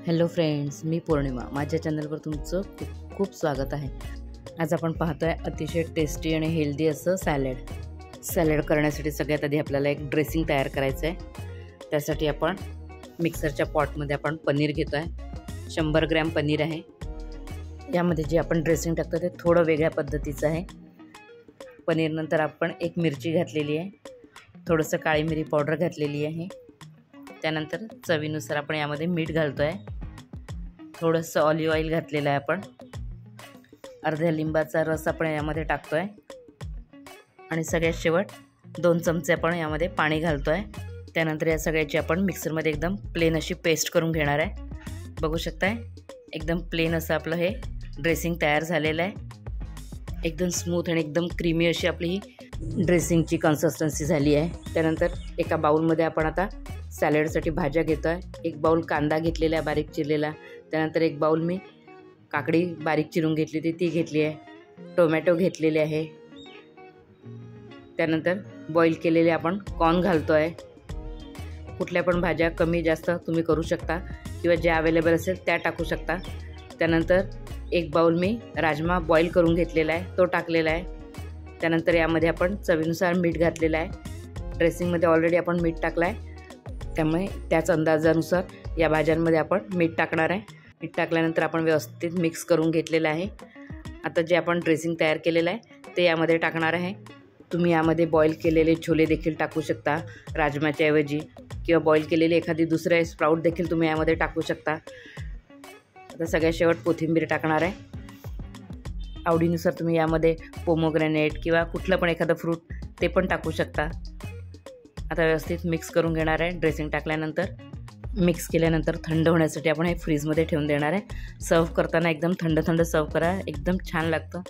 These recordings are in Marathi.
हॅलो फ्रेंड्स, मी पौर्णिमा. माझ्या चॅनलवर तुमचं खूप खूप स्वागत आहे. आज आपण पाहतोय अतिशय टेस्टी आणि हेल्दी असं सॅलड करण्यासाठी सगळ्यात आधी आपल्याला एक ड्रेसिंग तयार करायचं आहे. त्यासाठी आपण मिक्सरच्या पॉटमध्ये आपण पनीर घेतो आहे. 100 ग्रॅम पनीर आहे. यामध्ये जे आपण ड्रेसिंग टाकतो ते थोडं वेगळ्या पद्धतीचं आहे. पनीर नंतर आपण एक मिरची घातलेली आहे, थोडंसं काळी मिरी पावडर घातलेली आहे. त्यानंतर चवीनुसार आपण यामध्ये मीठ घालतो आहे. थोडंसं ऑलिव्ह ऑइल घातलेलं आहे. आपण अर्ध्या लिंबाचा रस आपण यामध्ये टाकतो आहे आणि सगळ्यात शेवट 2 चमचे आपण यामध्ये पाणी घालतो आहे. त्यानंतर या सगळ्याची आपण मिक्सरमध्ये एकदम प्लेन अशी पेस्ट करून घेणार आहे. बघू शकताय, एकदम प्लेन असं आपलं हे ड्रेसिंग तयार झालेलं आहे. एकदम स्मूथ आणि एकदम क्रीमी अशी आपली ही ड्रेसिंगची कन्सिस्टन्सी झाली आहे. त्यानंतर एका बाउलमध्ये आपण आता सॅलडसाठी भाज्या घेतो आहे. एक बाउल कांदा घेतलेला आहे बारीक चिरलेला. त्यानंतर एक बाउल मी काकडी बारीक चिरून घेतली होती ती घेतली आहे. टोमॅटो घेतलेले आहे. त्यानंतर बॉईल केलेले आपण कॉर्न घालतो आहे. कुठल्या पण भाज्या कमी जास्त तुम्ही करू शकता किंवा ज्या अवेलेबल असेल त्या टाकू शकता. त्यानंतर एक बाउल मी राजमा बॉईल करून घेतलेला आहे, तो टाकलेला आहे. त्यानंतर यामध्ये आपण चवीनुसार मीठ घातलेलं आहे. ड्रेसिंगमध्ये ऑलरेडी आपण मीठ टाकलं आहे, त्यामुळे त्याच अंदाजानुसार या भाज्यांमध्ये आपण मीठ टाकणार आहे. मीठ टाकल्यानंतर आपण व्यवस्थित मिक्स करून घेतलेलं आहे. आता जे आपण ड्रेसिंग तयार केलेलं आहे ते यामध्ये टाकणार आहे. तुम्ही यामध्ये बॉईल केलेले छोले देखील टाकू शकता राजमाच्या ऐवजी, किंवा बॉईल केलेले एखादी दुसरे स्प्राऊट देखील तुम्ही यामध्ये टाकू शकता. आता सगळ्यात शेवट कोथिंबीर टाकणार आहे. आवडीनुसार तुम्ही यामध्ये पोमोग्रॅनेट किंवा कुठलं पण एखादं फ्रूट ते पण टाकू शकता. आता व्यवस्थित मिक्स करून घेणार आहे. ड्रेसिंग टाकल्यानंतर मिक्स केल्यानंतर थंड होण्यासाठी आपण हे फ्रीजमध्ये ठेवून देणार आहे. सर्व करताना एकदम थंड थंड सर्व करा, एकदम छान लागतं.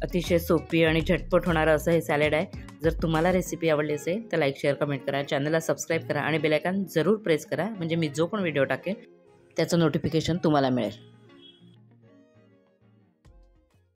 अतिशय सोपी आणि झटपट होणारं असं हे सॅलड आहे. जर तुम्हाला रेसिपी आवडली असेल तर लाईक, शेअर, कमेंट करा. चॅनलला सबस्क्राईब करा आणि बेल आयकॉन जरूर प्रेस करा, म्हणजे मी जो पण व्हिडिओ टाकेल त्याचं नोटिफिकेशन तुम्हाला मिळेल.